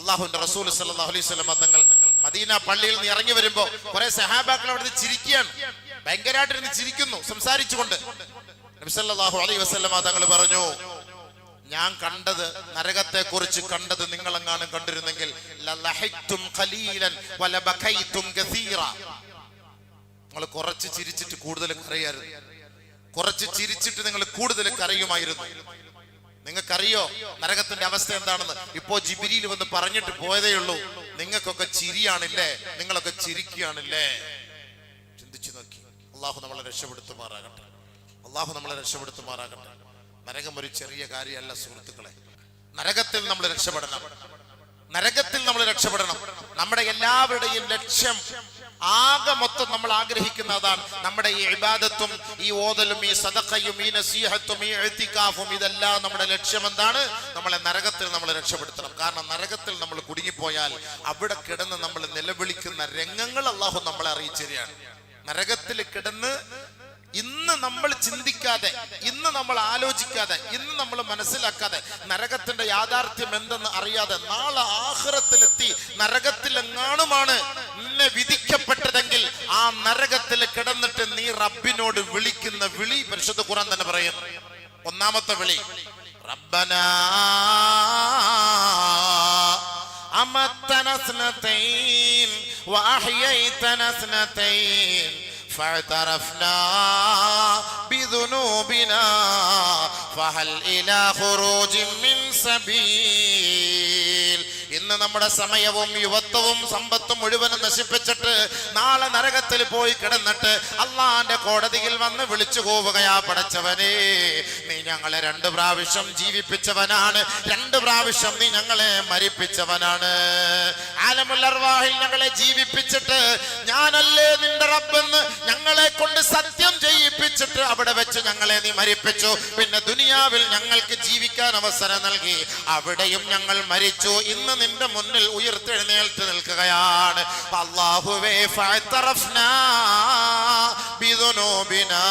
അള്ളാഹുവിന്റെ റസൂൽ സല്ലല്ലാഹു അലൈഹി വസല്ലം തങ്ങൾ മദീന പള്ളിയിൽ നിന്ന് ഇറങ്ങി വരുമ്പോ കുറെ സഹാബാക്കൾ അവിടെ ചിരിക്കുകയാണ്, ഭയങ്കരമായിട്ടിരുന്ന് ചിരിക്കുന്നു സംസാരിച്ചുകൊണ്ട്. നബി സല്ലല്ലാഹു അലൈഹി വസല്ലം തങ്ങൾ പറഞ്ഞു, ഞാൻ കണ്ടത്, നരകത്തെ കുറിച്ച് കണ്ടത് നിങ്ങളെങ്ങാനും കണ്ടിരുന്നെങ്കിൽ ലലഹൈതും ഖലീലൻ വലബഖൈതും കസീറ. നിങ്ങൾ കുറച്ച് ചിരിച്ചിട്ട് കൂടുതൽ കരയായിരുന്നു, കുറച്ച് ചിരിച്ചിട്ട് നിങ്ങൾ കൂടുതൽ കരയുമായിരുന്നു. നിങ്ങൾക്കറിയോ നരകത്തിന്റെ അവസ്ഥ എന്താണെന്ന്? ഇപ്പോ ജിബ്രീൽ വന്ന് പറഞ്ഞിട്ട് പോയതേ ഉള്ളൂ. നിങ്ങൾക്കൊക്കെ ചിരിയാണില്ലേ, നിങ്ങളൊക്കെ ചിരിക്കുകയാണില്ലേ? ചിന്തിച്ചു നോക്കി. അള്ളാഹു നമ്മളെ രക്ഷപ്പെടുത്തുമാറാകട്ടെ, അള്ളാഹു നമ്മളെ രക്ഷപ്പെടുത്തുമാറാകട്ടെ. നരകം ഒരു ചെറിയ കാര്യമല്ല സുഹൃത്തുക്കളെ. നരകത്തിൽ നമ്മൾ രക്ഷപ്പെടണം, നരകത്തിൽ നമ്മൾ രക്ഷപ്പെടണം. നമ്മുടെ എല്ലാവരുടെയും ലക്ഷ്യം ആകെ മൊത്തം നമ്മൾ ആഗ്രഹിക്കുന്ന അതാണ്. നമ്മുടെ ഈ ഇബാദത്തും ഈ ഓതലും ഈ സദഖയും ഈ നസീഹത്തും ഈ ഇഅ്തികാഫും ഇതെല്ലാം നമ്മുടെ ലക്ഷ്യം എന്താണ്? നമ്മളെ നരകത്തിൽ നമ്മൾ രക്ഷപ്പെടുത്തണം. കാരണം നരകത്തിൽ നമ്മൾ കുടുങ്ങിപ്പോയാൽ അവിടെ കിടന്ന് നമ്മൾ നിലവിളിക്കുന്ന രംഗങ്ങൾ അല്ലാഹു നമ്മളെ അറിയിച്ചു തരികയാണ്. നരകത്തിൽ കിടന്ന് ഇന്ന് നമ്മൾ ചിന്തിക്കാതെ, ഇന്ന് നമ്മൾ ആലോചിക്കാതെ, ഇന്ന് നമ്മൾ മനസ്സിലാക്കാതെ, നരകത്തിന്റെ യാഥാർത്ഥ്യം എന്തെന്ന് അറിയാതെ നാളെ ആഖിറത്തിലെത്തി നരകത്തിൽ എങ്ങാനുമാണ് നിന്നെ വിധിക്കപ്പെട്ടതെങ്കിൽ ആ നരകത്തിൽ കിടന്നിട്ട് നീ റബ്ബിനോട് വിളിക്കുന്ന വിളി പരിശുദ്ധ ഖുർആൻ തന്നെ പറയും. ഒന്നാമത്തെ വിളി റബ്ബനാ അമത്തനാ സ്നതൈൻ വഅഹ്യൈതനാ സ്നതൈൻ فاعترفنا بذنوبنا فهل إلى خروج من سبيل. ഇന്ന് നമ്മുടെ സമയവും യുവത്വവും സമ്പത്തും മുഴുവനും നശിപ്പിച്ചിട്ട് നാളെ നരകത്തിൽ പോയി കിടന്നിട്ട് അള്ളാന്റെ കോടതിയിൽ വന്ന് വിളിച്ചു പോവുകയാ, പടച്ചവനെ നീ ഞങ്ങളെ 2 പ്രാവശ്യം ജീവിപ്പിച്ചവനാണ്, 2 പ്രാവശ്യം നീ ഞങ്ങളെ മരിപ്പിച്ചവനാണ്. ആലമുൽ അർവാഹിൽ ഞങ്ങളെ ജീവിപ്പിച്ചിട്ട് ഞാനല്ലേ നിന്റെ റബ്ബെന്ന് ഞങ്ങളെ കൊണ്ട് സത്യം ചെയ്യിപ്പിച്ചിട്ട് അവിടെ വെച്ച് ഞങ്ങളെ നീ മരിപ്പിച്ചു. പിന്നെ ദുനിയാവിൽ ഞങ്ങൾക്ക് ജീവിക്കാൻ അവസരം നൽകി, അവിടെയും ഞങ്ങൾ മരിച്ചു. ഇന്ന് നിന്റെ മുന്നിൽ ഉയർത്തെഴുന്നേൽത്ത് നിൽക്കുകയാണ്. അല്ലാഹുവേ ഫഅതറഫ്നാ ബിദുനൂബിനാ,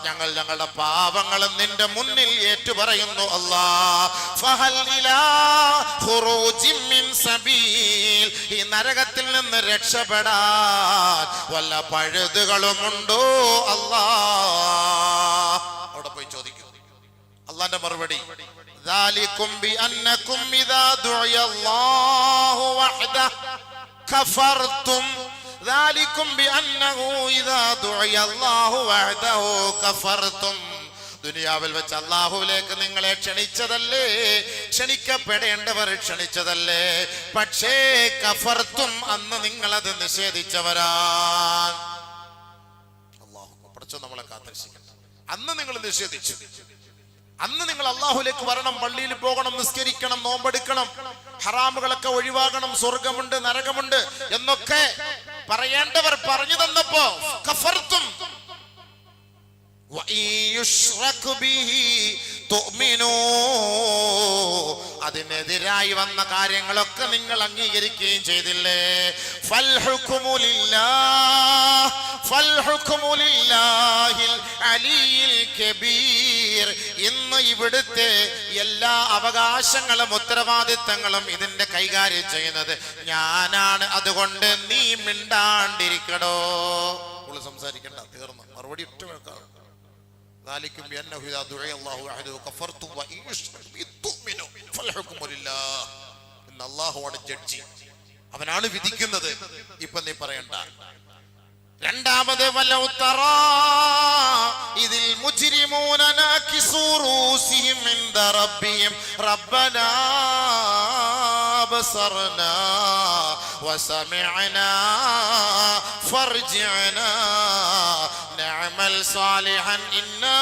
ഞങ്ങൾ ഞങ്ങളുടെ പാപങ്ങളും നിന്റെ മുന്നിൽ ഏറ്റുപറയുന്നു. അല്ലാഹ് ഫഹൽ ഇലാ ഖുറൂജിൻ മിൻ സബീൽ, ഈ നരകത്തിൽ നിന്ന് രക്ഷപ്പെടാൻ വല്ല പഴുതുകളുമുണ്ടോ അല്ലാഹ്? അവിടെ പോയി ചോദിക്കും. അല്ലാഹുവിന്റെ മറുപടി ذلكم بأنكم إذا دعي الله وحده كفرتم. ذلكم بأنه إذا دعي الله وحده كفرتم. ദുനിയാവിൽ വെച്ച് അല്ലാഹുവിലേക്ക് നിങ്ങളെ ക്ഷണിച്ചതല്ലേ, ക്ഷണിക്കപ്പെടേണ്ടവർ ക്ഷണിച്ചതല്ലേ, പക്ഷേ കഫർത്തും, അന്ന് നിങ്ങളത് നിഷേധിച്ചവരാൻ. അല്ലാഹു പഠിച്ചോ നമ്മളെ കാത്തിരക്ഷിക്കട്ടെ. അന്ന് നിങ്ങൾ നിഷേധിച്ചു. അന്ന് നിങ്ങൾ അല്ലാഹുവിലേക്ക് വരണം, പള്ളിയിൽ പോകണം, നിസ്കരിക്കണം, നോമ്പെടുക്കണം, ഹറാമുകളൊക്കെ ഒഴിവാകണം, സ്വർഗമുണ്ട് നരകമുണ്ട് എന്നൊക്കെ പറയേണ്ടവർ പറഞ്ഞു തന്നപ്പോ കഫർത്തും. അതിനെതിരായി വന്ന കാര്യങ്ങളൊക്കെ നിങ്ങൾ അംഗീകരിക്കുകയും ചെയ്തില്ലേ? ഫൽ ഹുക്മു ലില്ലാഹ് ഫൽ ഹുക്മു ലില്ലാഹിൽ അലിയിൽ കബീർ. ഇന്ന് ഇവിടുത്തെ എല്ലാ അവകാശങ്ങളും ഉത്തരവാദിത്തങ്ങളും ഇതിന്റെ കൈകാര്യം ചെയ്യുന്നത് ഞാനാണ്. അതുകൊണ്ട് നീ മിണ്ടാണ്ടിരിക്കടോ, സംസാരിക്കണ്ട, തീർന്നു. മറുപടി ഒറ്റ കേൾക്കാം. അവനാണ് വിധിക്കുന്നത്. ഇപ്പൊ നീ പറയണ്ട. രണ്ടാമത് വലൗ തറാ ഇതിൽ മുജ്രിമൂന നാകിസൂ റൂസിഹിം ഇൻദ റബ്ബിഹിം റബ്ബനാ ബസർനാ വസമിഅനാ ഫർജിഅനാ നഅമൽ സാലിഹൻ ഇന്നാ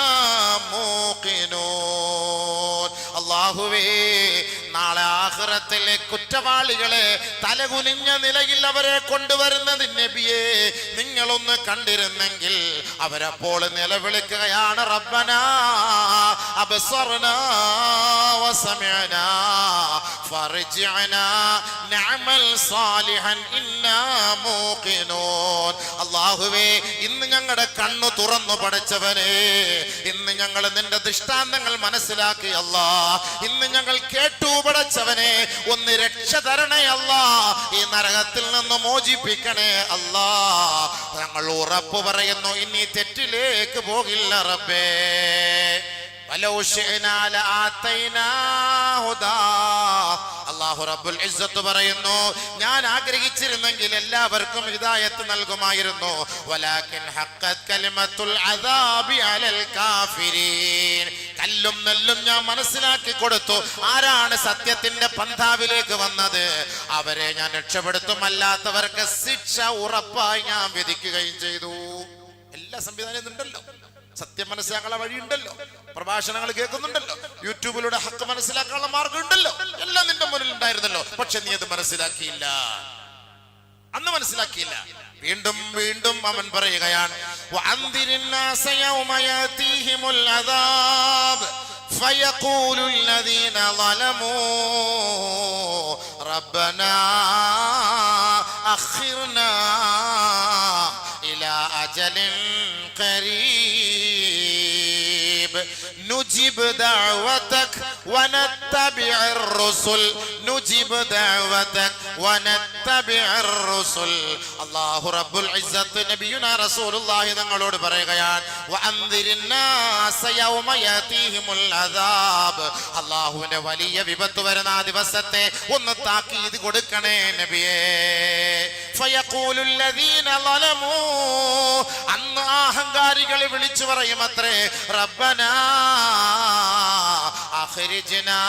മൂഖിനൂൻ. അല്ലാഹുവേ, നാളെ ആഖിറത്തിലെ കുറ്റവാളികളെ തലകുനിഞ്ഞ നിലയിൽ അവരെ കൊണ്ടുവരുന്നത് നബിയെ നിങ്ങളൊന്ന് കണ്ടിരുന്നെങ്കിൽ അവരപ്പോൾ നിലവിളിക്കുകയാണ് റബ്ബനാ അബ്സർനാ വസമിഅനാ ഫർജിഅനാ നഅമൽ സാലിഹൻ ഇന്നാ മൂഖിനൂൻ. അല്ലാഹുവേ, ഇന്ന് ഞങ്ങളുടെ കണ്ണു തുറന്നു പടച്ചവനെ, ഇന്ന് ഞങ്ങൾ നിന്റെ ദൃഷ്ടാന്തങ്ങൾ മനസ്സിലാക്കി അല്ലാ, ഇന്ന് ഞങ്ങൾ കേട്ടു പടച്ചവനെ, ഒന്ന് രക്ഷ തരണേ അല്ലാ, ഈ നരകത്തിൽ നിന്ന് മോചിപ്പിക്കണേ അല്ലാ. ഞങ്ങൾ ഉറപ്പ് പറയുന്നു ഇനി തെറ്റിലേക്ക് പോകില്ല റബ്ബേ. അല്ലാഹു റബ്ബുൽ ഇസ്സത്ത് പറയുന്നു, ഞാൻ ആഗ്രഹിച്ചിരുന്നെങ്കിൽ എല്ലാവർക്കും ഹിദായത്ത് നൽകുമായിരുന്നു. വലാകിൻ ഹഖ്ഖത് കലിമത്തുൽ അദാബി അലൽ കാഫിരീൻ. കല്ലും നെല്ലും ഞാൻ മനസ്സിലാക്കി കൊടുത്തു. ആരാണ് സത്യത്തിന്റെ പന്ഥാവിലേക്ക് വന്നത് അവരെ ഞാൻ രക്ഷപ്പെടുത്തും, അല്ലാത്തവർക്ക് ശിക്ഷ ഉറപ്പായി ഞാൻ വിധിക്കുകയും ചെയ്തു. എല്ലാ സംവിധാനം ഉണ്ടല്ലോ, സത്യം മനസ്സിലാക്കാനുള്ള വഴിയുണ്ടല്ലോ, പ്രഭാഷണങ്ങൾ കേൾക്കുന്നുണ്ടല്ലോ, യൂട്യൂബിലൂടെ ഹക്ക് മനസ്സിലാക്കാനുള്ള മാർഗം ഉണ്ടല്ലോ, എല്ലാം നിന്റെ മുന്നിൽ ഉണ്ടായിരുന്നല്ലോ. പക്ഷെ നീ അത് മനസ്സിലാക്കിയില്ല, അന്ന് മനസ്സിലാക്കിയില്ല. വീണ്ടും വീണ്ടും അവൻ പറയുകയാണ്, فيقول الذين ظلموا ربنا أخرنا إلى أجل قريب نجب دعوتك ونتبع الرسل نجب دعوتك ونتبع الرسل. അല്ലാഹു റബ്ബുൽ ഇസ്സത്ത് നബിയുനാ റസൂലുള്ളാഹി തങ്ങളോട് പറയുകയാണ്, വഅൻദിരിന്നാസ യൗമ യതീഹിമുൽ അദാബ്. അല്ലാഹുവിന്റെ വലിയ വിപത്ത് വരുന്ന ആ ദിവസത്തെ ഒന്ന് താക്കീത് കൊടുക്കണേ നബിയേ. ഫയഖൂലുൽ ലദീന ളലമൂ, അന്ന് അഹങ്കാരികൾ വിളിച്ചു പറയും അത്രേ, റബ്ബനാ അഖ്രിജ്നാ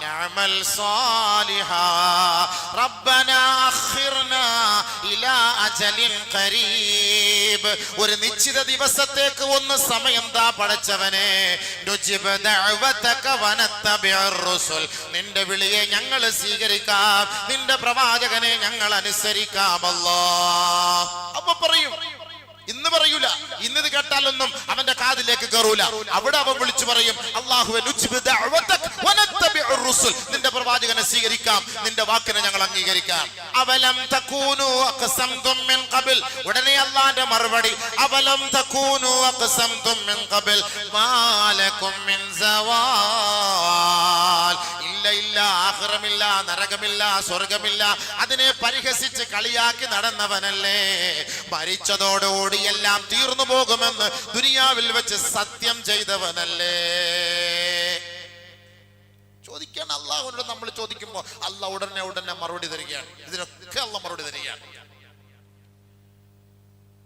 നഅമൽ സാലിഹാ റബ്ബനാ അഖിർനാ ഇലാ അജലിൻ ഖരീബ്. ഒരു നിശ്ചിത ദിവസത്തേക്ക് ഒന്ന് സമയം താ പടച്ചവനെ. നുജിബ് ദഅവതക വനത്തബിഉർ റുസുൽ. നിന്റെ വിളിയെ ഞങ്ങൾ സ്വീകരിക്കാം, നിന്റെ പ്രവാചകനെ ഞങ്ങൾ അനുസരിക്കാം അല്ലാഹ്. അപ്പൊ പറയും, ഇന്ന് പറയൂല, ഇന്നത് കേട്ടാലൊന്നും അവന്റെ കാതിലേക്ക് കയറൂല. അവിടെ അവൻ വിളിച്ചു പറയും, അല്ലാഹുവേ നുജിബ് ദഅവതക വനത്തബിഉർ റുസുൽ. നിന്റെ പ്രവാചകനെ സ്വീകരിക്കാം, നിന്റെ വാക്കിനെ ഞങ്ങൾ അംഗീകരിക്കാം. അവലം തകൂനു അഖ്സംതും മിൻ ഖബൽ. ഉടനെ അല്ലാഹുവിന്റെ മറുപടി, അവലം തകൂനു അഖ്സംതും മിൻ ഖബൽ മാലകും മിൻ സവാൽ. ഇല്ല ഇല്ല, ആഖിറമില്ല, നരകമില്ല, സ്വർഗമില്ല, അതിനെ പരിഹസിച്ച് കളിയാക്കി നടന്നവനല്ലേ. മരിച്ചതോടുകൂടി എല്ലാം തീർന്നു പോകുമെന്ന് ദുനിയാവിൽ വെച്ച് സത്യം ചെയ്തവനല്ലേ. ചോദിക്കാൻ അല്ലാഹുവിനോട് നമ്മൾ ചോദിക്കുമ്പോ അല്ലാഹ് ഉടനെ മറുപടി തരികയാണ്. ഇതിനൊക്കെ അല്ലാഹ് മറുപടി തരികയാണ്.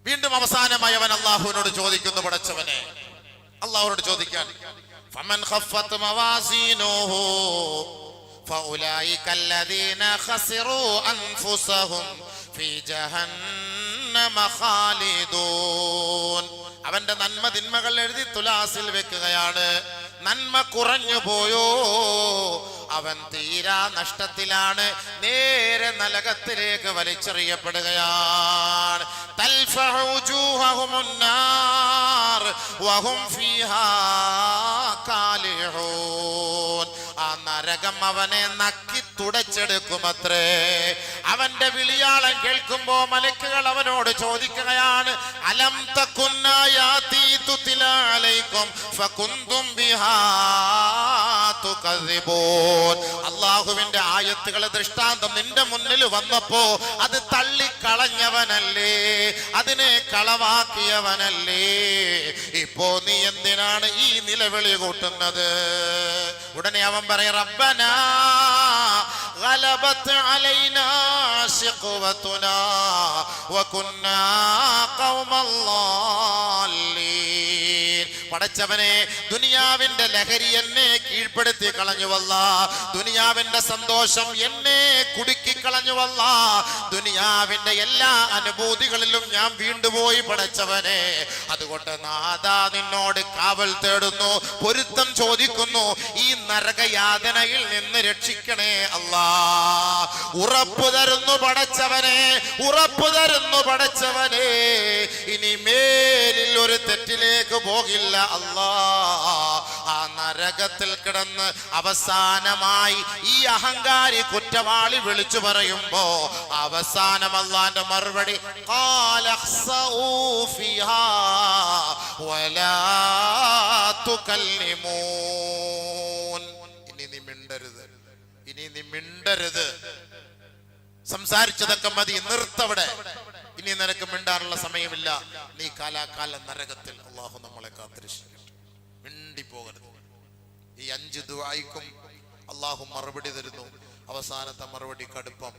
വീണ്ടും അവസാനമായി അവൻ അല്ലാഹുവിനോട് ചോദിക്കുന്നു, പടച്ചവനെ, അല്ലാഹുവിനോട് ചോദിക്കാൻ, ഫമൻ ഖഫ്ഫത് മവാസീനുഹു ഫഉലൈക അല്ലദീന ഖസിറൂ അൻഫുസഹും ഫീ ജഹന്നമ ഖാലിദൂൻ. അവന്റെ നന്മ തിന്മകൾ എഴുതി തുലാസിൽ വെക്കുകയാണ്. നന്മ കുറഞ്ഞു പോയോ അവൻ തീരാ നഷ്ടത്തിലാണ്, നേരെ നരകത്തിലേക്ക് വലിച്ചെറിയപ്പെടുകയാണ്. തൽഫഉ വജൂഹഹുമുൻ നാർ വഹും ഫീഹാ കാലിഹൂൻ. ആ നരകം അവനെ നക്കി തുടച്ചെടുക്കുമത്രേ. അവന്റെ വിളിയാളം കേൾക്കുമ്പോ മലക്കുകൾ അവനോട് ചോദിക്കുകയാണ്, അലം തകുന്നായാതി തുത്ലാ അലൈക്കും ഫകുന്തും ബിഹാ തുകസിബൂൻ. അല്ലാഹുവിന്റെ ആയത്തുകളെ ദൃഷ്ടാന്തം നിന്റെ മുന്നിൽ വന്നപ്പോ അത് തള്ളിക്കളഞ്ഞവനല്ലേ, അതിനെ കളവാക്കിയവനല്ലേ. ഇപ്പോ നീ എന്തിനാണ് ഈ നിലവിളി കൂട്ടുന്നത്? ഉടനെ അവൻ പറയും, റബ്ബനാ غلبت علينا شقوتنا وكنا قوما ضالين. പടച്ചവനെ, ദുനിയാവിന്റെ ലഹരി എന്നെ കീഴ്പ്പെടുത്തി കളഞ്ഞുവല്ല, ദുനിയാവിന്റെ സന്തോഷം എന്നെ കുടുക്കി കളഞ്ഞുവല്ല, ദുനിയാവിന്റെ എല്ലാ അനുഭൂതികളിലും ഞാൻ വീണ്ടുപോയി പടച്ചവനെ. അതുകൊണ്ട് നാഥാ നിന്നോട് കാവൽ തേടുന്നു, പൊരുത്തം ചോദിക്കുന്നു, ഈ നരകയാതനയിൽ നിന്ന് രക്ഷിക്കണേ അല്ലാ. ഉറപ്പു തരുന്നു പടച്ചവനെ, ഉറപ്പു തരുന്നു പടച്ചവനെ, ഇനി മേലിൽ ഒരു തെറ്റിലേക്ക് പോകില്ല അല്ലാ. ആ നരകത്തിൽ കിടന്ന് അവസാനമായി ഈ അഹങ്കാരി കുറ്റവാളി വിളിച്ചു പറയുമ്പോ അവസാനം അല്ലാഹുവിന്റെ മറുപടി ഖാല ഖ്സഊ ഫിഹാ വലാ തുകല്ലിമൂൻ. ഇനി നീ മിണ്ടരുത്, സംസാരിച്ചതൊക്കെ മതി, നിർത്തവിടെ, ഇനി നിനക്ക് മിണ്ടാനുള്ള സമയമില്ല, നീ കാലാകാലം നരകത്തിൽ. അള്ളാഹു നമ്മളെ കാത്തിരക്ഷിക്കട്ടെ. മിണ്ടി പോകരുത്. ഈ 5 ദുആയ്ക്കും അള്ളാഹു മറുപടി തരുന്നു. അവസാനത്തെ മറുപടി കടുപ്പം.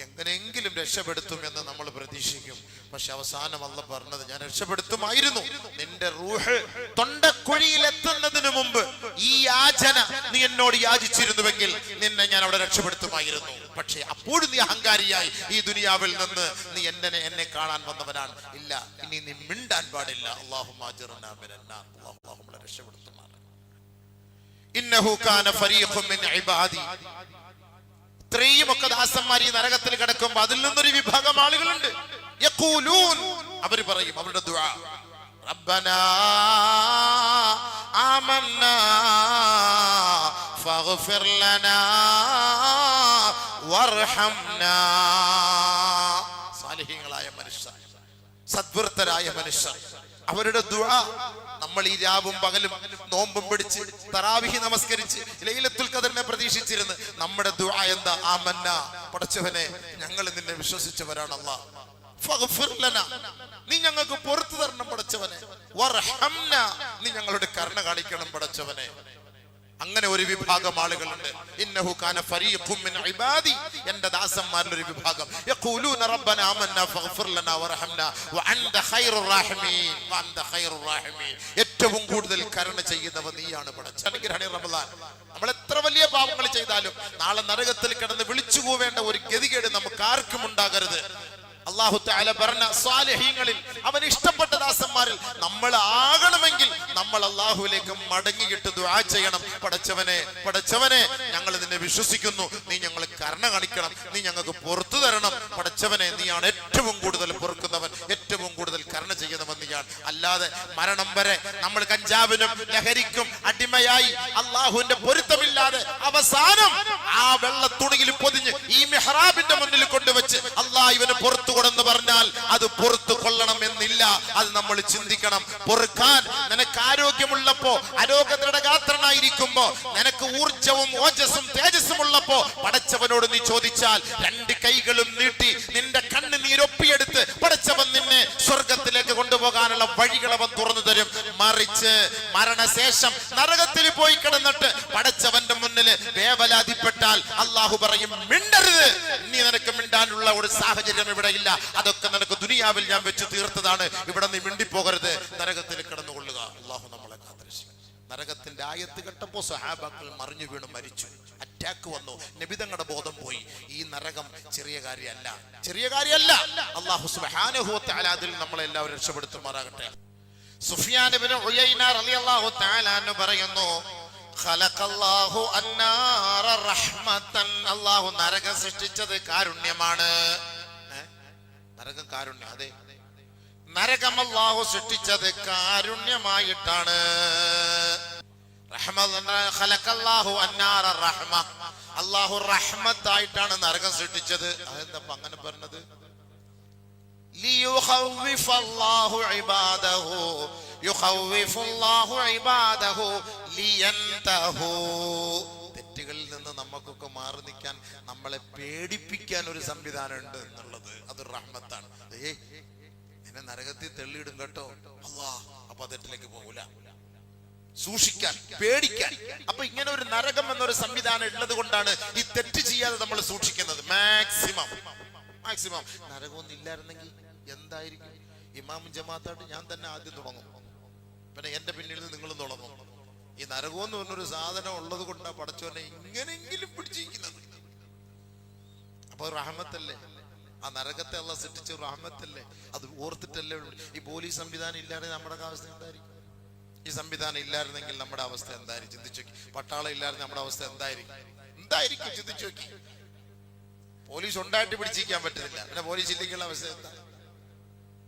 എങ്ങനെയെങ്കിലും രക്ഷപ്പെടുത്തുമെന്ന് നമ്മൾ പ്രതീക്ഷിക്കും. പക്ഷെ അവസാനം അല്ലാഹു പറഞ്ഞത് ഞാൻ രക്ഷപ്പെടുത്തുമായിരുന്നു. നിന്റെ റൂഹ് തൊണ്ടക്കുഴിയിൽ എത്തുന്നതിന് മുമ്പ് ഈ യാചന നീ എന്നോട് യാചിച്ചിരുന്നുവെങ്കിൽ നിന്നെ ഞാൻ അവിടെ രക്ഷപ്പെടുത്തുമായിരുന്നു. പക്ഷെ അപ്പോഴും നീ അഹങ്കാരിയായി ഈ ദുനിയാവിൽ നിന്ന് നീ എന്നെ കാണാൻ വന്നവനാണ്. ഇല്ല, ഇനി നീ മിണ്ടാൻ പാടില്ല. അല്ലാഹുമ്മ അജ്ർനാ മിനന്നാർ. അല്ലാഹു നമ്മളെ രക്ഷപ്പെടുത്തുമാറാകട്ടെ. ഇന്നഹു കാന ഫരീഖും മിൻ ഇബാദി. ഇത്രയും ഒക്കെ ദാസന്മാർ ഈ നരകത്തിൽ കിടക്കുമ്പോൾ അതിൽ നിന്നൊരു വിഭാഗം ആളുകളുണ്ട്. യഖൂലൂൻ, അവർ പറയും, അവരുടെ ദുആ, റബ്ബനാ ആമന്നാ ഫഗ്ഫിർ ലനാ വർഹംനാ. സാലിഹീങ്ങളായ മനുഷ്യർ, സദ്വൃത്തരായ മനുഷ്യർ, അവരുടെ ദുആ നമ്മൾ ഈ രാവും പകലും നോമ്പും പിടിച്ച് തറാവിഹി നമസ്കരിച്ച് ലൈലത്തുൽ ഖദറിനെ പ്രതീക്ഷിച്ചിരുന്ന് നമ്മുടെ ദുആ എന്താ? ആമന്ന, പടച്ചവനെ ഞങ്ങൾ നിന്നെ വിശ്വസിച്ചവരാണ്. അല്ലാഹ് ഫഗ്ഫിർ ലനാ, നീ ഞങ്ങൾക്ക് പുറത്തു തരണം പടച്ചവനെ. വർഹംനാ, നീ ഞങ്ങളുടെ കരുണ കാണിക്കണം പടച്ചവനെ. അങ്ങനെ ഒരു വിഭാഗം ആളുകളുണ്ട്. ഇന്നഹു കാന ഫരീഖും മിൻ ഇബാദി, എൻ്റെ ദാസന്മാരിൽ ഒരു വിഭാഗം. യഖൂലൂന റബ്ബനാ ആമന്നാ ഫഗ്ഫിർ ലനാ വർഹംനാ വഅൻത ഖൈറുർ റഹീമീൻ വഅൻത ഖൈറുർ റഹീമീൻ. ഏറ്റവും കൂടുതൽ കരുണ ചെയ്യുന്നവൻ നീയാണ് പടച്ചവനെ. റമളാൻ നമ്മൾ എത്ര വലിയ പാപങ്ങൾ ചെയ്താലും നാളെ നരകത്തിൽ കിടന്ന് വിളിച്ചു പോവേണ്ട ഒരു ഗതികേട് നമുക്ക് ആർക്കും ഉണ്ടാകരുത്. അല്ലാഹു തആല പറഞ്ഞ സ്വാലിഹീങ്ങളിൽ, അവൻ ഇഷ്ടപ്പെട്ട ദാസന്മാരിൽ നമ്മൾ ആകണമെങ്കിൽ നമ്മൾ അല്ലാഹുവിലേക്ക് മടങ്ങിയിട്ട് ദുആ ചെയ്യണം. പടച്ചവനെ ഞങ്ങൾ നിന്നെ വിശ്വസിക്കുന്നു, നീ ഞങ്ങളെ കരുണ കാണിക്കണം, നീ ഞങ്ങൾക്ക് പുറത്തു തരണം പടച്ചവനെ. നീയാണ് ഏറ്റവും കൂടുതൽ പൊറുക്കുന്നവൻ, ഏറ്റവും കൂടുതൽ കരുണ ചെയ്യുന്നവൻ നീയാണ്. അല്ലാതെ മരണം വരെ നമ്മൾ കഞ്ചാവിനും ലഹരിക്കും അടിമയായി അല്ലാഹുവിന്റെ പൊരുത്തമില്ലാതെ അവസാനം ആ വെള്ള തുണിയിൽ പൊതിഞ്ഞ് ഈ മിഹ്റാബിന്റെ മുന്നിൽ കൊണ്ടുവച്ച് അല്ലാഹ് ഇവന് പുറത്തു കൊടുന്ന് പറഞ്ഞാൽ അത് പുറത്തു കൊള്ളണം എന്നില്ല. അത് നമ്മൾ ചിന്തിക്കണം. പൊറുക്കാൻ നിനക്ക് ആരോഗ്യമുള്ളപ്പോ, ആരോഗ്യത്തിന്റെ ഗാത്രനായിരിക്കുമ്പോ, നിനക്ക് ഊർജവും ഓജസ്സും തേജസ്സും ഉള്ളപ്പോ പടച്ചവനോട് നീ ചോദിച്ചാൽ 2 കൈകളും നീട്ടി നിന്റെ കണ്ണ് നീരൊപ്പിയെടുത്ത് പടച്ചവൻ നിന്നെ സ്വർഗത്തിലേക്ക് കൊണ്ടുപോകാനുള്ള വഴികൾ അവൻ തുറന്നു തരും. മറിച്ച് മരണശേഷം നരകത്തിൽ പോയി കിടന്നിട്ട് പടച്ചവന്റെ മുന്നിൽ വേവലാതിപ്പെട്ടാൽ അല്ലാഹു പറയും, മിണ്ടരുത്, നീ നിനക്ക് മിണ്ടാനുള്ള ഒരു സാഹചര്യം ഇവിടെ ഇല്ല, അതൊക്കെ നിനക്ക് ദുനിയാവിൽ ഞാൻ വെച്ച് തീർത്തതാണ്, ഇവിടെ നീ മിണ്ടിപ്പോകരുത്, നരകത്തിൽ കിടന്നുകൊള്ളുക. അല്ലാഹു നമ്മളെ കാത്തിരക്ഷിക്കട്ടെ. നരകത്തിന്റെ ആയത്ത് കേട്ടപ്പോ സഹാബാക്കൾ മറിഞ്ഞു വീണു മരിച്ചു. അറ്റാക്ക് വന്നു, നബിതങ്ങളുടെ ബോധം പോയി. ഈ നരകം ചെറിയ കാര്യമല്ല. അല്ലാഹു സുബ്ഹാനഹു വ തആല അതിൽ നമ്മളെ എല്ലാവരും രക്ഷപ്പെടുത്തുമാറാകട്ടെ. സുഫിയാൻ ഇബ്നു ഉയൈന റളിയല്ലാഹു തആല അൻഹു പറയുന്നു, ഖലഖല്ലാഹു അന്നാറ റഹ്മതൻ. അല്ലാഹു നരകം സൃഷ്ടിച്ചത് കാരുണ്യമാണ്. നരകം കാരുണ്യം, അതെ, നരകം അല്ലാഹു സൃഷ്ടിച്ചത് കാരുണ്യമായിട്ടാണ്. അല്ലാഹു റഹ്മത്തായിട്ടാണ് നരകം സൃഷ്ടിച്ചത്. അതെന്താ അങ്ങനെ പറഞ്ഞത്? ലിയുഖവ്വിഫല്ലാഹു ഇബാദഹു യുഖവ്വിഫുല്ലാഹു ഇബാദഹു ലിയൻതഹു. തെറ്റുകളിൽ നിന്ന് നമുക്കൊക്കെ മാറി നിൽക്കാൻ, നമ്മളെ പേടിപ്പിക്കാൻ ഒരു സംവിധാനം ഉണ്ട് എന്നുള്ളത് അത് റഹ്മത്താണ്. എന്നെ നരകത്തിൽ തെള്ളിയിടും കേട്ടോ അല്ലാഹ്, അപ്പൊ തെറ്റിലേക്ക് പോകൂല. സൂക്ഷിക്കാൻ, പേടിക്കാൻ. അപ്പൊ ഇങ്ങനെ ഒരു നരകം എന്നൊരു സംവിധാനം ഉള്ളത് കൊണ്ടാണ് ഈ തെറ്റ് ചെയ്യാതെ നമ്മൾ സൂക്ഷിക്കുന്നത്. മാക്സിമം നരകമൊന്നും ഇല്ലായിരുന്നെങ്കിൽ എന്തായിരിക്കും? ഇമാമും ജമാഅത്തായിട്ട് ഞാൻ തന്നെ ആദ്യം തുടങ്ങും, പിന്നെ എന്റെ പിന്നിൽ നിന്ന് നിങ്ങളും തുടങ്ങും. ഈ നരകം എന്ന് പറഞ്ഞൊരു സാധനം ഉള്ളത് കൊണ്ടാണ് പടച്ചോനെ ഇങ്ങനെയെങ്കിലും പിടിച്ചിരിക്കുന്നത്. അപ്പൊ റഹ്മത്തല്ലേ, ആ നരകത്തെ അല്ലാഹു സൃഷ്ടിച്ച റഹ്മത്തല്ലേ, അത് ഓർത്തിട്ടല്ലേ. ഈ പോലീസ് സംവിധാനം ഇല്ലാതെ നമ്മുടെ അവസ്ഥ എന്തായിരിക്കും? ഈ സംവിധാനം ഇല്ലായിരുന്നെങ്കിൽ നമ്മുടെ അവസ്ഥ എന്തായിരിക്കും? ചിന്തിച്ചു നോക്കി. പട്ടാളം ഇല്ലാതെ നമ്മുടെ അവസ്ഥ എന്തായിരിക്കും? ചിന്തിച്ചു നോക്കി. പോലീസ് ഉണ്ടായിട്ട് പിടിച്ചിരിക്കാൻ പറ്റുന്നില്ല, പിന്നെ പോലീസ് ഇല്ലെങ്കിൽ അവസ്ഥ എന്താ?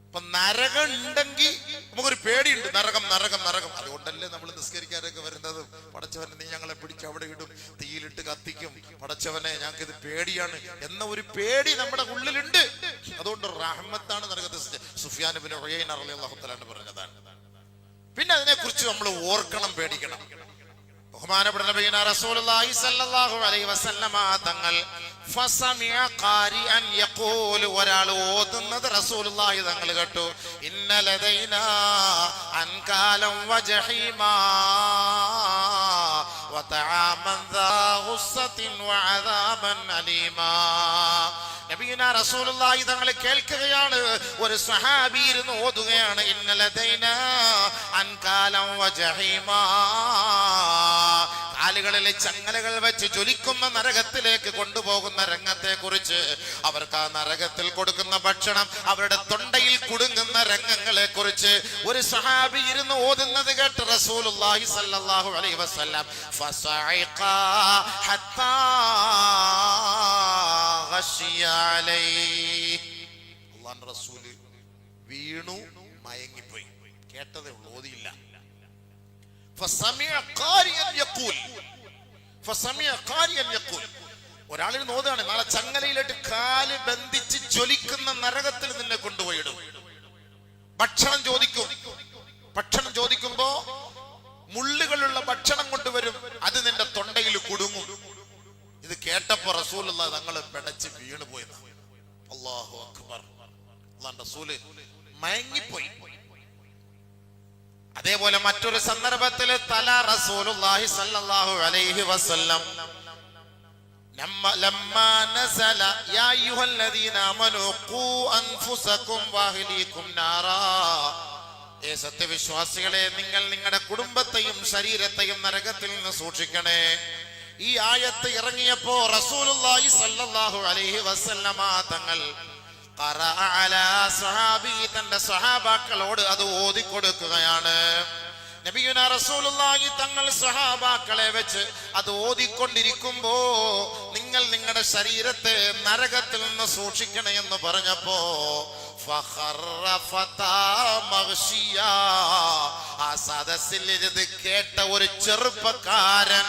അപ്പൊ നരകം ഉണ്ടെങ്കിൽ നമുക്കൊരു പേടിയുണ്ട്. നരകം നരകം നരകം. അതുകൊണ്ടല്ലേ നമ്മൾ നിസ്കരിക്കാനൊക്കെ വരുന്നത്. പടച്ചവനെ നീ ഞങ്ങളെ പിടിച്ച് അവിടെ ഇടും, തീയിലിട്ട് കത്തിക്കും, പടച്ചവനെ ഞങ്ങൾക്ക് ഇത് പേടിയാണ് എന്ന ഒരു പേടി നമ്മുടെ ഉള്ളിലുണ്ട്. അതുകൊണ്ട് റഹ്മത്താണ് നരകത്തെ. സുഫിയാൻ ഇബ്നു ഉയൈന റളിയല്ലാഹു തആല പറഞ്ഞതാണ്. പിന്നെ അതിനെക്കുറിച്ച് നമ്മൾ ഓർക്കണം, പേടിക്കണം. ബഹുമാനപ്പെട്ട നബിയുനാ റസൂലുള്ളാഹി സ്വല്ലല്ലാഹു അലൈഹി വസല്ലമ തങ്ങൾ ഫസമിഅ ഖാരിഅൻ യഖൂലു, ഒരാൾ ഓതുന്നത് റസൂലുള്ളാഹി തങ്ങൾ കേട്ടു. ഇന്ന ലദൈനാ അൻകാലം വജഹീമാ വതആമൻ ദാ ഗുസ്സത്തിൻ വഅദാബൻ അലീമാ. നബിയുനാ റസൂലുള്ളാഹി തങ്ങൾ കേൾക്കുകയാണ്, ഒരു സ്വഹാബി ഇരുന്ന് ഓതുകയാണ്. ഇന്ന ലദൈനാ അൻകാലം വജഹീമാ, കാലുകളിലെ ചങ്ങലകൾ വെച്ച് ജ്വലിക്കുന്ന നരകത്തിലേക്ക് കൊണ്ടുപോകുന്ന രംഗത്തെ കുറിച്ച്, അവർക്ക് ആ നരകത്തിൽ കൊടുക്കുന്ന ഭക്ഷണം അവരുടെ തൊണ്ടയിൽ കുടുങ്ങുന്ന രംഗങ്ങളെ കുറിച്ച് ഒരു സഹാബി ഇരുന്ന് ഓതുന്നത് കേട്ട് റസൂലുള്ളാഹി സ്വല്ലല്ലാഹു അലൈഹി വസല്ലം ഫസഇഖ ഹത്താ ഖശിയ അലൈഹി, അല്ലാഹുവിന്റെ റസൂൽ വീണു മയങ്ങിപ്പോയി. കേട്ടതേ ഉള്ളൂ, ഓതിയില്ല. ഒരാളിന് നോതാണ്, നാളെ ചങ്ങലയിലിട്ട് കാല് ബന്ധിച്ച് ജ്വലിക്കുന്ന നരകത്തിൽ നിന്നെ കൊണ്ടുപോയിടും. ഭക്ഷണം ചോദിക്കും. ഭക്ഷണം ചോദിക്കുമ്പോ മുള്ളുകളുള്ള ഭക്ഷണം കൊണ്ടുവരും, അത് നിന്റെ തൊണ്ടയിൽ കുടുങ്ങും. ഇത് കേട്ടപ്പോ റസൂലുള്ളാഹി തങ്ങൾ പിടച്ച് വീണുപോയി. അല്ലാഹു അക്ബർ. അല്ലാഹുവിന്റെ റസൂൽ മയങ്ങിപ്പോയി. അതേപോലെ മറ്റൊരു സന്ദർഭത്തിൽ തല റസൂലുള്ളാഹി സ്വല്ലല്ലാഹു അലൈഹി വസല്ലം ലമ്മാ നസല യാ അയ്യുഹല്ലദീന ആമനൂ ഖൂ അൻഫുസകും വഅഹ്ലീകും നാറാ, ഏ സത്യവിശ്വാസികളെ, നിങ്ങൾ നിങ്ങളുടെ കുടുംബത്തെയും ശരീരത്തെയും നരകത്തിൽ നിന്ന് സൂക്ഷിക്കണേ. ഈ ആയത്ത് ഇറങ്ങിയപ്പോ റസൂലുള്ളാഹി സ്വല്ലല്ലാഹു അലൈഹി വസല്ലമ തങ്ങൾ തന്റെ സഹാബാക്കളോട് അത് ഓതിക്കൊടുക്കുകയാണ്. നബിയുനാ റസൂലുള്ളാഹി തങ്ങൾ സഹാബാക്കളെ വെച്ച് അത് ഓതിക്കൊണ്ടിരിക്കുമ്പോ നിങ്ങൾ നിങ്ങളുടെ ശരീരത്തെ നരകത്തിൽ നിന്ന് സൂക്ഷിക്കണേ എന്ന് പറഞ്ഞപ്പോ ആ സദസ്സിൽ ഇത് കേട്ട ഒരു ചെറുപ്പക്കാരൻ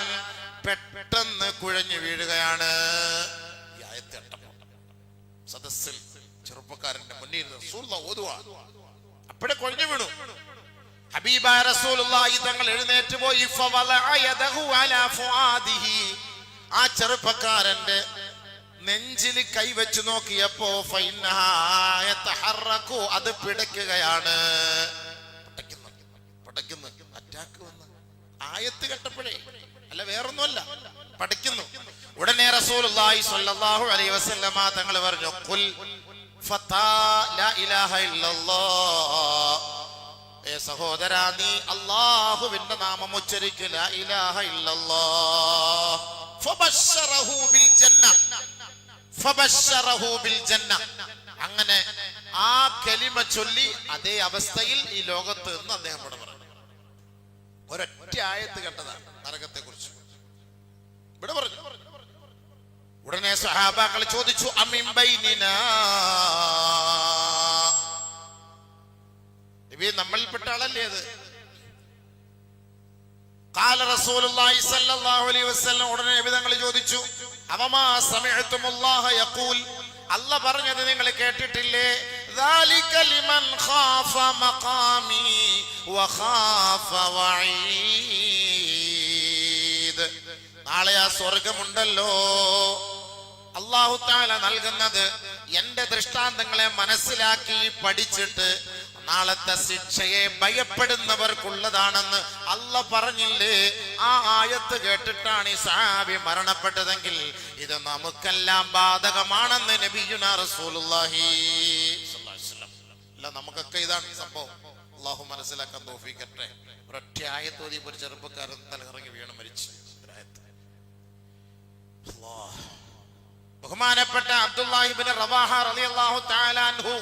പെട്ടെന്ന് കുഴഞ്ഞു വീഴുകയാണ്. സദസ്സിൽ ചെറുപ്പക്കാരന്റെ മുന്നിൽ റസൂലുള്ളാഹി ഓതുവാ, അപ്പോഴേ കുഴഞ്ഞു വീണു. ഹബീബായ റസൂലുള്ളാഹി തങ്ങൾ എഴുന്നേറ്റ് പോയി ഫവലഅ യദഹു അലാ ഫുആദിഹി, ആ ചെറുപ്പക്കാരന്റെ നെഞ്ചിൽ കൈവച്ചു നോക്കിയപ്പോ ഫൈനഹാ യതഹറകു, അത് പിടയ്ക്കുകയാണ്. പടയ്ക്കുന്നു. അറ്റാക്ക് വന്ന ആയത്ത് കേട്ടപ്പോഴേ, അല്ല വേറൊന്നുമല്ല, പഠിക്കുന്നു. ഉടനെ റസൂലുള്ളാഹി സ്വല്ലല്ലാഹു അലൈഹി വസല്ലമ തങ്ങൾ പറഞ്ഞു, ഖുൽ ഫതാ ലാ ഇലാഹ ഇല്ലല്ലാഹ്, ഏ സഹോദരാ, നീ അല്ലാഹുവിന്റെ നാമം ഉച്ചരിക്കുക, ലാ ഇലാഹ ഇല്ലല്ലാഹ്. ഫബശറഹു ബിൽ ജന്ന, ഫബശറഹു ബിൽ ജന്ന. അങ്ങനെ ആ കലിമ ചൊല്ലി അതേ അവസ്ഥയിൽ ഈ ലോകത്ത് നിന്ന് അദ്ദേഹം ഇവിടെ പറഞ്ഞു. ഒരൊറ്റ ആയത്ത് കേട്ടതാണ് നരകത്തെ കുറിച്ച് ഇവിടെ പറഞ്ഞു. ഉടനെ സഹാബാക്കൾ ചോദിച്ചു, അമിൻ ബൈനിനാ, നബി നമ്മളിൽപ്പെട്ട ആളല്ലേ അത്? ഖാല റസൂലുള്ളാഹി സ്വല്ലല്ലാഹു അലൈഹി വസല്ലം, ഉടനെ നബി തങ്ങൾ ചോദിച്ചു, അവമാ സമിഅ്തുമുല്ലാഹ യഖൂൽ, അല്ലാഹ് പറഞ്ഞത് നിങ്ങൾ കേട്ടിട്ടില്ലേ? ദാലിക ലിമൻ ഖാഫ മഖാമി വഖാഫ വഈദ്, നാളെ ആ സ്വർഗമുണ്ടല്ലോ അല്ലാഹു തആല നൽകുന്നത് എന്റെ ദൃഷ്ടാന്തങ്ങളെ മനസ്സിലാക്കി പഠിച്ചിട്ട് നാളത്തെ ശിക്ഷയെ ഭയപ്പെടുന്നവർക്കുള്ളതാണെന്ന് അല്ലാഹ് പറഞ്ഞില്ലേ? ആ ആയത്ത് കേട്ടിട്ടാണ് ഈ സഹാബി മരണപ്പെട്ടതെങ്കിൽ ഇത് നമുക്കെല്ലാം ബാധകമാണെന്ന് നബിയുനാ റസൂലുള്ളാഹി സ്വല്ലല്ലാഹു അലൈഹി വസല്ലം. അല്ല, നമുക്കൊക്കെ ഇതാണ് സംഭവം. അല്ലാഹു മനസ്സിലാക്കാൻ തൗഫീഖ് തരട്ടെ. ഒരൊറ്റ ആയത്ത് ഓതി ഒരു ചെറുപ്പക്കാരൻ തലകറങ്ങി വീണ് മരിച്ചു. ബഹുമാനപ്പെട്ട അബ്ദുല്ലാഹി ഇബ്നു റവാഹ റളിയല്ലാഹു തആല അൻഹു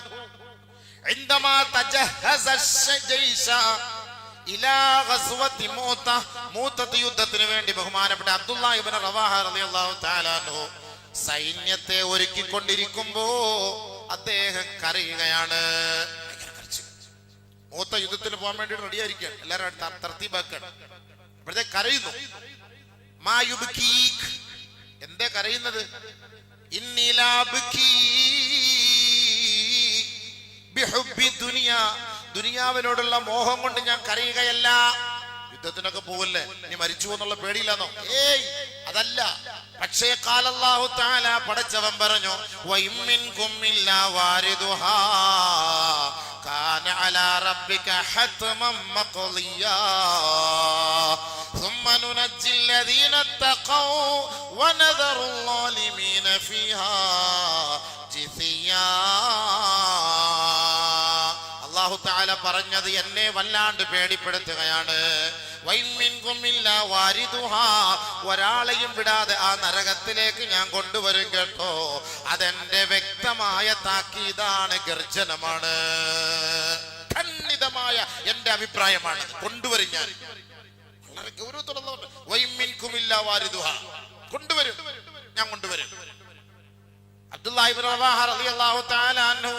عندما تجهز الجيش الى غزوه മൂത്ത യുദ്ധത്തിന് വേണ്ടി ബഹുമാനപ്പെട്ട അബ്ദുല്ലാഹി ഇബ്നു റവാഹ റളിയല്ലാഹു തആല അൻഹു സൈന്യത്തെ ഒരുക്കിക്കൊണ്ടിരിക്കുമ്പോ അദ്ദേഹം കരയുകയാണ്. മൂത്ത യുദ്ധത്തിന് പോകാൻ വേണ്ടി റെഡിയായിരിക്കാൻ എല്ലാവരും തർത്തീബാക്കാൻ. അപ്പോഴത്തേക്ക് കരയുന്നു. മാ യുബ്കീക്, എന്തേ കരയുന്നത്? ഇന്നി ലാ അബ്കീ ബിഹുബ്ബി ദുനിയാ, ദുനിയാവിനോടുള്ള മോഹം കൊണ്ട് ഞാൻ കരയുകയല്ല. യുദ്ധത്തിനൊക്കെ പോവല്ലേ, ഇനി മരിച്ചു എന്നുള്ള പേടിയില്ലാന്നോ? ഏയ്, അതല്ല. പക്ഷേ ഖാലല്ലാഹു തആല, പടച്ചവൻ പറഞ്ഞു, വഇമ്മിൻകും ഇല്ലാ വാരിദുഹാ കാന അലാ റബ്ബിക ഹത്മൻ മഖ്ദിയാ ثم ننجي الذين اتقوا ونذر الظالمين فيها جثيا. അല്ലാഹു തആല പറഞ്ഞത് എന്നെ വല്ലാണ്ട് പേടിപ്പെടുത്തുകയാണ്. വൈമിൻകും ഇല്ലാ വാരിദുഹാ, ഒരാളെയും വിടാതെ ആ നരകത്തിലേക്ക് ഞാൻ കൊണ്ടുവരും കേട്ടോ. അതെന്റെ വ്യക്തമായ താക്കീതാണ്, ഗർജനമാണ്, ഖണ്ഡിതമായ എന്റെ അഭിപ്രായമാണ്. കൊണ്ടുവരും, ഞാൻ വളരെ ഗൗരവത്തോടെ വൈമിൻകും ഇല്ലാ വാരിദുഹാ, കൊണ്ടുവരും, ഞാൻ കൊണ്ടുവരും. അബ്ദുല്ലാഹി ഇബ്നു റവാഹ റളിയല്ലാഹു തആല അൻഹു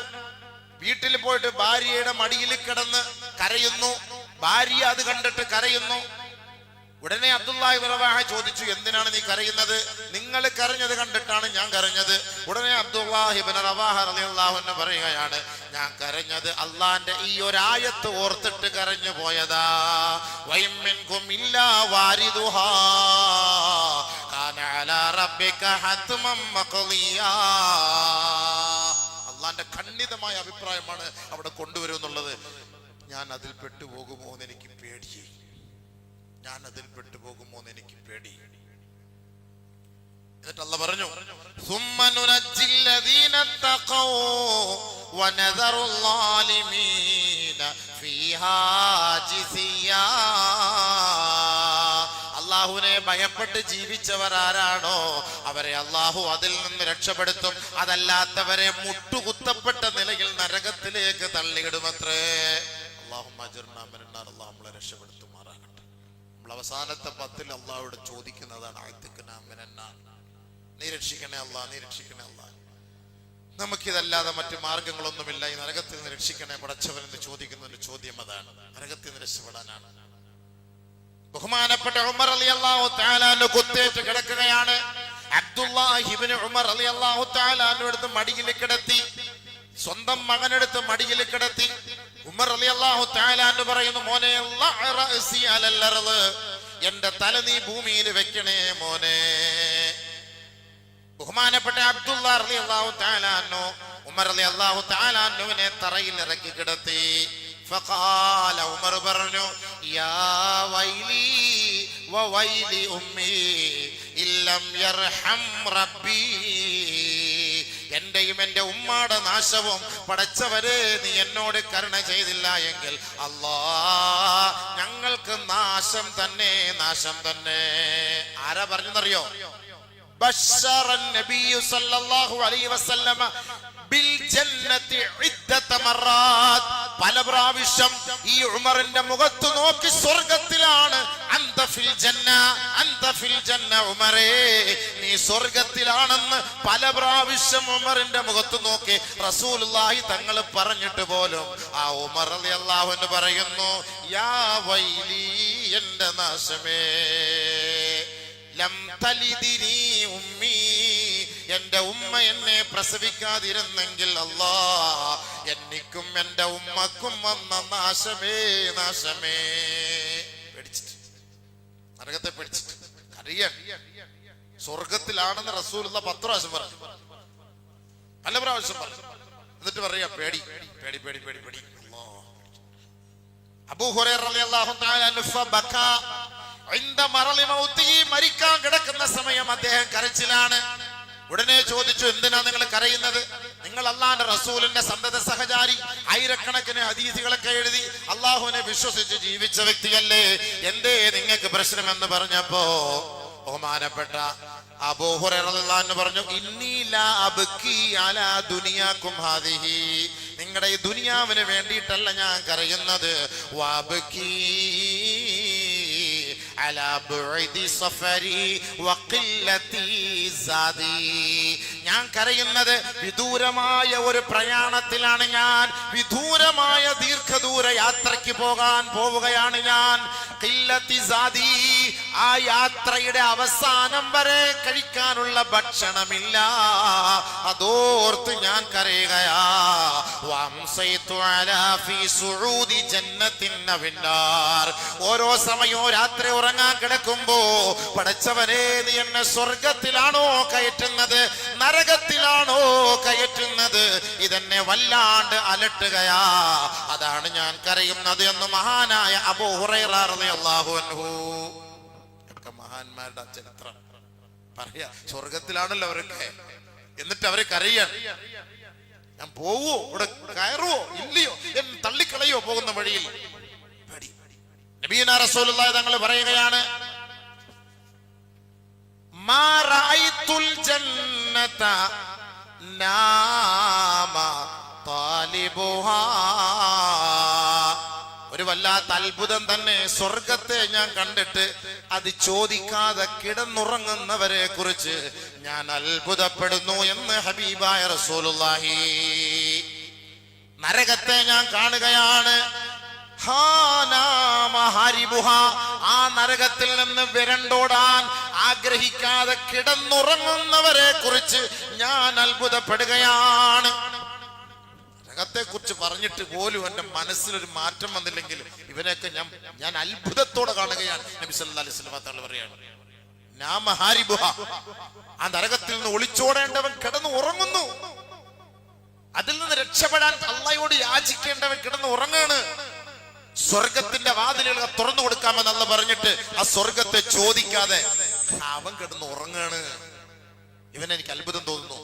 വീട്ടിൽ പോയിട്ട് ഭാര്യയുടെ മടിയിൽ കിടന്ന് കരയുന്നു. ഭാര്യ അത് കണ്ടിട്ട് കരയുന്നു. ഉടനെ അബ്ദുല്ലാഹി ഇബ്നു റവാഹ ചോദിച്ചു, എന്തിനാണ് നീ കരയുന്നത്? നിങ്ങൾ കരഞ്ഞത് കണ്ടിട്ടാണ് ഞാൻ കരഞ്ഞത്. ഉടനെ അബ്ദുല്ലാഹി ഇബ്നു റവാഹ റളിയല്ലാഹു അൻഹു പറയുകയാണ്, ഞാൻ കരഞ്ഞത് അള്ളാന്റെ ഈ ഒരായത്ത് ഓർത്തിട്ട് കരഞ്ഞു പോയതാ. വൈമിൻകും ഇല്ലാ വാരിദുഹാ കാന അലാ റബ്ബിക ഹത്മൻ മഖ്ദിയാ. അള്ളാന്റെ ഖണ്ഡിതമായ അഭിപ്രായമാണ് അവിടെ കൊണ്ടുവരുമെന്നുള്ളത്. ഞാൻ അതിൽ പെട്ടുപോകുമോ എന്ന് എനിക്ക് പേടി, ഞാൻ അതിൽ പെട്ടുപോകുമോ എന്ന് എനിക്ക് പേടി. എന്നിട്ട് അല്ലാഹ് പറഞ്ഞു, സുമ്മ നുനജ്ജിൽ ലദീന തഖൗ വനദറുൽ ളാലിമീന ഫീഹാ ജിസിയാ. അല്ലാഹുവിനെ ഭയപ്പെട്ട് ജീവിച്ചവർ ആരാണോ അവരെ അല്ലാഹു അതിൽ നിന്ന് രക്ഷപ്പെടുത്തും. അതല്ലാത്തവരെ മുട്ടുകുത്തപ്പെട്ട നിലയിൽ നരകത്തിലേക്ക് തള്ളിയിടുമത്രേ. അല്ലാഹുമ്മ അജിർനാ മിനന്നാർ, അല്ലാഹു നമ്മളെ രക്ഷപ്പെടുത്തുമാറാകട്ടെ. നമ്മൾ അവസാനത്തെ 10 അല്ലാഹുവോട് ചോദിക്കുന്നതാണ്, അഅ്തിഖ്നാ മിനന്നാർ, നീ രക്ഷിക്കണേ അല്ലാഹ്, നീ രക്ഷിക്കണേ അല്ലാഹ്. നമുക്കിതല്ലാതെ മറ്റു മാർഗങ്ങളൊന്നുമില്ല, ഈ നരകത്തിൽ നിന്ന് രക്ഷിക്കണേ പടച്ചവനെന്ന് ചോദിക്കുന്ന ഒരു ചോദ്യം അതാണ്. നരകത്തിൽ നിന്ന് രക്ഷപ്പെടാനാണ്. ബഹുമാനപ്പെട്ട ഉമർ റളിയല്ലാഹു തആല അൻഹു കുത്തേറ്റ് കിടക്കുകയാണ്. അബ്ദുല്ലാഹി ഇബ്നു ഉമർ റളിയല്ലാഹു തആല അൻഹു എടുത്ത് മടിയിൽ കിടത്തി, സ്വന്തം മകനെടുത്ത് മടിയിൽ കിടത്തി. ഉമർ റളിയല്ലാഹു തആല അൻഹു പറയുന്നു, മോനെ റഅസി അലൽ അർള്, എന്റെ തല നീ ഭൂമിയിൽ വെക്കണേ മോനെ. ബഹുമാനപ്പെട്ട അബ്ദുല്ലാഹി റളിയല്ലാഹു തആല അൻഹു ഉമർ റളിയല്ലാഹു തആല അൻഹുവിനെ തറയിൽ ഇറക്കി കിടത്തി. ഫഖാല, ഉമർ പറഞ്ഞു, യാ വൈലി വവൈലി ഉമ്മി ഇല്ലം യർഹം റബ്ബി. എന്റെയും എന്റെ ഉമ്മാടെ നാശവും പടച്ചവരെ നീ എന്നോട് കരുണ ചെയ്തില്ല എങ്കിൽ അല്ലാഹ് ഞങ്ങൾക്ക് നാശം തന്നെ, നാശം തന്നെ. ആരാ പറഞ്ഞെന്നറിയോ? ബശ്ശറൻ നബിയ്യു സല്ലല്ലാഹു അലൈഹി വസല്ലമ ബിൽ ജന്നത്തി ഇദ്ദത മറാത്ത്. പല പ്രാവശ്യം ഈ ഉമറിന്റെ മുഖത്ത് നോക്കി സ്വർഗ്ഗത്തിലാണ്, അന്ത ഫിൽ ജന്ന, അന്ത ഫിൽ ജന്ന, ഉമറേ നീ സ്വർഗ്ഗത്തിലാണെന്ന് പല പ്രാവശ്യം ഉമറിന്റെ മുഖത്ത് നോക്കി റസൂലുള്ളാഹി തങ്ങൾ പറഞ്ഞിട്ട് പോലും ആ ഉമർ റളിയല്ലാഹു അൻഹു പറയുന്നു, യാ വൈലി, എന്റെ നാശമേ, ലം തലിദിനി ഉമ്മി, എന്റെ ഉമ്മ എന്നെ പ്രസവിക്കാതിരുന്നെങ്കിൽ അല്ലാഹ് എനിക്കും എന്റെ ഉമ്മക്കും വന്ന നാശമേ, നാശമേ. പേടിച്ചിട്ട്, നരകത്തെ പേടിച്ചിട്ട് അറിയാൻ സ്വർഗത്തിലാണെന്ന് റസൂലുള്ള 10 പ്രാവശ്യം പറഞ്ഞു, പല പ്രാവശ്യം പറഞ്ഞു. എന്നിട്ട് പറയാ പേടി, പേടി, പേടി, പേടി, പേടി. അബൂ ഹുറൈറ റളിയല്ലാഹു തആല അൻഹു ബകാ ഇൻദ മറളി മൗതിഹി, മരിക്കാൻ കിടക്കുന്ന സമയം അദ്ദേഹം കരച്ചിലാണ്. ഉടനെ ചോദിച്ചു, എന്തിനാ നിങ്ങൾ കരയുന്നത്? നിങ്ങൾ അല്ലാഹുവിന്റെ റസൂലിന്റെ സന്തത സഹചാരി, ആയിരക്കണക്കിന് ഹദീസുകളൊക്കെ എഴുതി അല്ലാഹുവിനെ വിശ്വസിച്ച് ജീവിച്ച വ്യക്തിയല്ലേ, എന്തേ നിങ്ങൾക്ക് പ്രശ്നമെന്ന് പറഞ്ഞപ്പോ ബഹുമാനപ്പെട്ട അബൂ ഹുറൈറ റളിയല്ലാഹു അൻഹു പറഞ്ഞു, ഇന്നി ലാ അബ്കി അലാ ദുനിയാകും ഹാദിഹി, നിങ്ങളുടെ ഈ ദുനിയാവിന് വേണ്ടിയിട്ടല്ല ഞാൻ കരയുന്നത്, വഅബ്കി അലാ ബുഇദി സഫരി വഖില്ലതി സാദി. ഞാൻ കരയുന്നത് വിദൂരമായ ഒരു പ്രയാണത്തിലാണ്. ഞാൻ വിദൂരമായ ദീർഘദൂര യാത്രയ്ക്ക് പോവുകയാണ് ഞാൻ. ഖില്ലതി സാദി, ആ യാത്രയുടെ അവസാനം വരെ കഴിക്കാനുള്ള ഭക്ഷണമില്ല. അതോർത്ത് ഞാൻ കരയുകയാ. വംസൈതു അലാ ഫീ സുഊദി ജന്നത്തിൻ നവിന്നാർ. ഓരോ സമയവും രാത്രി ഉറങ്ങാൻ കിടക്കുമ്പോ പടച്ചവനെ നീ എന്നെ സ്വർഗത്തിലാണോ കയറ്റുന്നത് നരകത്തിലാണോ കയറ്റുന്നത്, ഇതെന്നെ വല്ലാണ്ട് അലട്ടുകയാ. അതാണ് ഞാൻ കരയുന്നത് എന്ന് മഹാനായ അബൂ ഹുറൈറ റളിയല്ലാഹു അൻഹു. ഒക്കെ മഹാന്മാരുടെ ചരിത്രം പറയാ. സ്വർഗത്തിലാണല്ലോ അവരൊക്കെ, എന്നിട്ട് അവര് കരയാൻ. ഞാൻ പോവോ, ഇവിടെ കയറുവോ ഇല്ലയോ, എന്നെ തള്ളിക്കളയോ പോകുന്ന വഴിയിൽ. നബിയുനാ റസൂലുള്ളാഹി തങ്ങൾ പറയുകയാണ്, മാ റഅയ്തുൽ ജന്നത നാമ താലിബുഹാ. ഒരു വല്ലാത്ത അത്ഭുതം തന്നെ. സ്വർഗത്തെ ഞാൻ കണ്ടിട്ട് അത് ചോദിക്കാതെ കിടന്നുറങ്ങുന്നവരെ കുറിച്ച് ഞാൻ അത്ഭുതപ്പെടുന്നു എന്ന് ഹബീബായ റസൂലുള്ളാഹി. നരകത്തെ ഞാൻ കാണുകയാണ്. ആ നരകത്തിൽ നിന്ന് വിരണ്ടോടാൻ ആഗ്രഹിക്കാതെ കിടന്നുറങ്ങുന്നവരെ കുറിച്ച് ഞാൻ അത്ഭുതപ്പെടുകയാണ്. നരകത്തെ കുറിച്ച് പറഞ്ഞിട്ട് പോലും എന്റെ മനസ്സിലൊരു മാറ്റം വന്നില്ലെങ്കിൽ ഇവനെയൊക്കെ ഞാൻ അത്ഭുതത്തോടെ കാണുകയാണ്. നബി സല്ലല്ലാഹു അലൈഹി വസല്ലം തങ്ങൾ പറയാണ്, ആ നരകത്തിൽ നിന്ന് ഒളിച്ചോടേണ്ടവൻ കിടന്നു ഉറങ്ങുന്നു. അതിൽ നിന്ന് രക്ഷപ്പെടാൻ അള്ളാഹയോട് യാചിക്കേണ്ടവൻ കിടന്ന് ഉറങ്ങാണ്. സ്വർഗത്തിന്റെ വാതിലുകൾ തുറന്നു കൊടുക്കാമെന്ന് അള്ളാഹ് പറഞ്ഞിട്ട് ആ സ്വർഗത്തെ ചോദിക്കാതെ അവൻ കിടന്ന് ഉറങ്ങാണ്. ഇവനെനിക്ക് അത്ഭുതം തോന്നുന്നു.